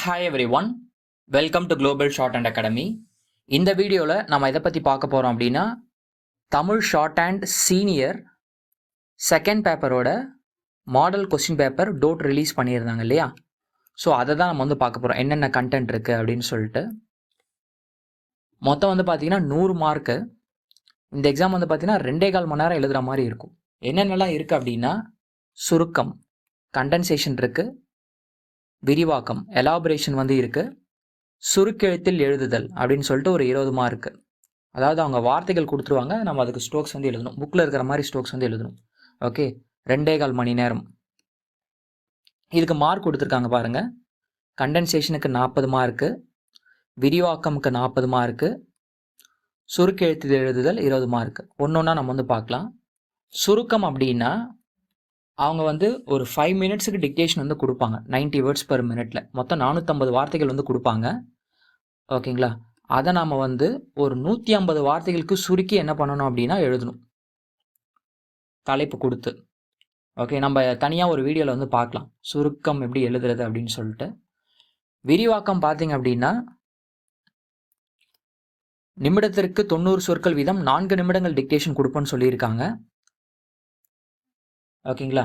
Hi everyone, welcome to global shorthand academy. இந்த வீடியோவில் நம்ம எதை பற்றி பார்க்க போகிறோம் அப்படின்னா, Tamil shorthand senior second பேப்பரோட model question paper DOTE release பண்ணியிருந்தாங்க இல்லையா? ஸோ அதை தான் நம்ம வந்து பார்க்க போகிறோம், என்னென்ன கண்டென்ட் இருக்குது அப்படின்னு சொல்லிட்டு. மொத்தம் வந்து பார்த்தீங்கன்னா 100 மார்க்கு. இந்த எக்ஸாம் வந்து பார்த்தீங்கன்னா 2.25 மணி நேரம் எழுதுகிற மாதிரி இருக்கும். என்னென்னலாம் இருக்குது அப்படின்னா, சுருக்கம், கண்டென்சேஷன் இருக்குது, விரிவாக்கம் எலாபரேஷன் வந்து இருக்குது, சுருக்கெழுத்தில் எழுதுதல் அப்படின்னு சொல்லிட்டு ஒரு 20 மார்க்கு. அதாவது அவங்க வார்த்தைகள் கொடுத்துருவாங்க, நம்ம அதுக்கு ஸ்ட்ரோக்ஸ் வந்து எழுதணும். புக்கில் இருக்கிற மாதிரி ஸ்ட்ரோக்ஸ் வந்து எழுதணும். ஓகே, 2.25 மணி நேரம். இதுக்கு மார்க் கொடுத்துருக்காங்க பாருங்கள். கண்டென்சேஷனுக்கு 40 மார்க்கு, விரிவாக்கமுக்கு 40 மார்க்கு, சுருக்கெழுத்தில் எழுதுதல் 20 மார்க்கு. ஒன்றா நம்ம வந்து பார்க்கலாம். சுருக்கம் அப்படின்னா அவங்க வந்து ஒரு 5 மினிட்ஸுக்கு டிக்டேஷன் வந்து கொடுப்பாங்க. 90 வேர்ட்ஸ் பர் மினிட்டில் மொத்தம் 450 வார்த்தைகள் வந்து கொடுப்பாங்க. ஓகேங்களா? அதை நாம் வந்து ஒரு 150 வார்த்தைகளுக்கு சுருக்கி என்ன பண்ணணும் அப்படின்னா எழுதணும், தலைப்பு கொடுத்து. ஓகே, நம்ம தனியாக ஒரு வீடியோவில் வந்து பார்க்கலாம் சுருக்கம் எப்படி எழுதுறது அப்படின்னு சொல்லிட்டு. விரிவாக்கம் பார்த்தீங்க அப்படின்னா, நிமிடத்திற்கு 90 சொற்கள் வீதம் 4 நிமிடங்கள் டிக்டேஷன் கொடுப்போன்னு சொல்லியிருக்காங்க. ஓகேங்களா?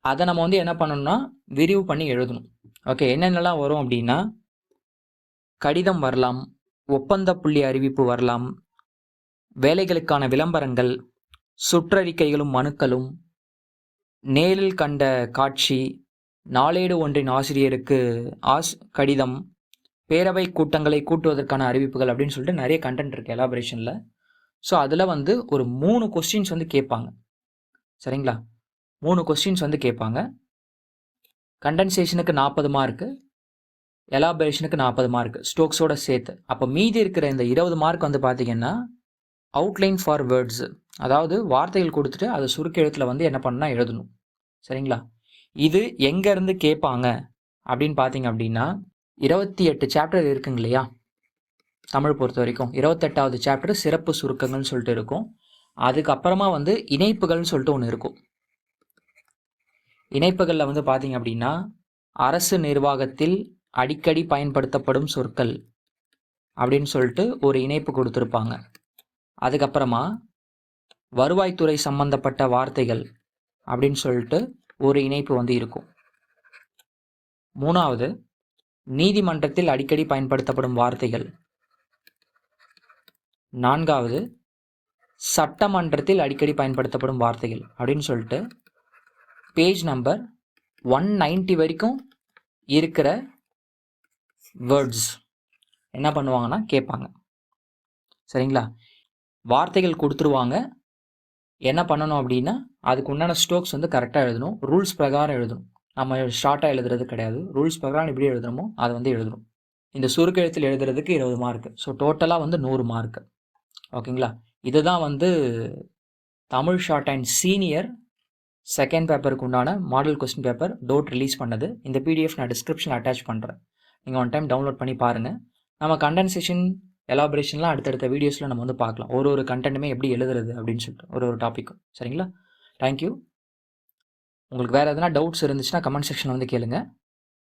அதை நம்ம வந்து என்ன பண்ணணும்னா விரிவு பண்ணி எழுதணும். ஓகே, என்னென்னலாம் வரும் அப்படின்னா, கடிதம் வரலாம், ஒப்பந்த புள்ளி அறிவிப்பு வரலாம், வேலைகளுக்கான விளம்பரங்கள், சுற்றறிக்கைகளும் மனுக்களும், நேரில் கண்ட காட்சி, நாளேடு ஒன்றின் ஆசிரியருக்கு கடிதம், பேரவை கூட்டங்களை கூட்டுவதற்கான அறிவிப்புகள் அப்படின்னு சொல்லிட்டு நிறைய கண்டென்ட் இருக்குது எலாபரேஷனில். ஸோ அதில் வந்து ஒரு 3 கொஸ்டின்ஸ் வந்து கேட்பாங்க. சரிங்களா? 3 கொஸ்டின்ஸ் வந்து கேட்பாங்க. கண்டென்சேஷனுக்கு 40 மார்க்கு, எலாபரேஷனுக்கு 40 மார்க் ஸ்டோக்ஸோட சேர்த்து. அப்போ மீதி இருக்கிற இந்த 20 மார்க் வந்து பார்த்தீங்கன்னா அவுட்லைன் ஃபார் வேர்ட்ஸ், அதாவது வார்த்தைகள் கொடுத்துட்டு அதை சுருக்கெழுத்தில் வந்து என்ன பண்ணா எழுதணும். சரிங்களா? இது எங்கேருந்து கேட்பாங்க அப்படின்னு பார்த்தீங்க அப்படின்னா, 28 சாப்டர் இருக்குங்க இல்லையா தமிழ் பொறுத்த வரைக்கும். 28வது சாப்டர் சிறப்பு சுருக்கங்கள்னு சொல்லிட்டு இருக்கும். அதுக்கப்புறமா வந்து இணைப்புகள்னு சொல்லிட்டு ஒன்று இருக்கும். இணைப்புகளில் வந்து பார்த்தீங்க அப்படின்னா, அரசு நிர்வாகத்தில் அடிக்கடி பயன்படுத்தப்படும் சொற்கள் அப்படின்னு சொல்லிட்டு ஒரு இணைப்பு கொடுத்துருப்பாங்க. அதுக்கப்புறமா வருவாய்த்துறை சம்பந்தப்பட்ட வார்த்தைகள் அப்படின்னு சொல்லிட்டு ஒரு இணைப்பு வந்து இருக்கும். 3வது நீதிமன்றத்தில் அடிக்கடி பயன்படுத்தப்படும் வார்த்தைகள். 4வது சட்டமன்றத்தில் அடிக்கடி பயன்படுத்தப்படும் வார்த்தைகள் அப்படின்னு சொல்லிட்டு பேஜ் நம்பர் 190 வரைக்கும் இருக்கிற வேர்ட்ஸ் என்ன பண்ணுவாங்கன்னா கேட்பாங்க. சரிங்களா? வார்த்தைகள் கொடுத்துருவாங்க. என்ன பண்ணணும் அப்படின்னா, அதுக்கு உண்டான ஸ்ட்ரோக்ஸ் வந்து கரெக்டாக எழுதணும். ரூல்ஸ் பிரகாரம் எழுதணும். நம்ம ஷார்ட்டாக எழுதுறது கிடையாது. ரூல்ஸ் பிரகாரம் எப்படி எழுதணுமோ அதை வந்து எழுதணும். இந்த சுருக்கெழுத்தில் எழுதுறதுக்கு 20 மார்க்கு. ஸோ டோட்டலாக வந்து 100 மார்க்கு. ஓகேங்களா? இதுதான் வந்து Tamil shorthand senior second பேப்பருக்கு உண்டான model question paper DOTE release பண்ணது. இந்த பிடிஎஃப் நான் டிஸ்கிரிப்ஷனில் அட்டாச் பண்ணுறேன். நீங்கள் ஒன் டைம் டவுன்லோட் பண்ணி பாருங்கள். நம்ம கண்டென்சேஷன் எலாபரேஷன்லாம் அடுத்தடுத்த வீடியோஸில் நம்ம வந்து பார்க்கலாம். ஒரு கண்டென்ட்டுமே எப்படி எழுதுறது அப்படின்னு சொல்லிட்டு ஒரு டாப்பிக்கும். சரிங்களா? தேங்க்யூ. உங்களுக்கு வேறு எதனா டவுட்ஸ் இருந்துச்சுன்னா கமெண்ட் செக்ஷனில் வந்து கேளுங்க.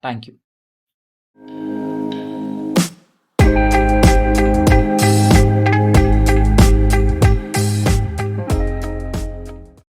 தேங்க்யூ.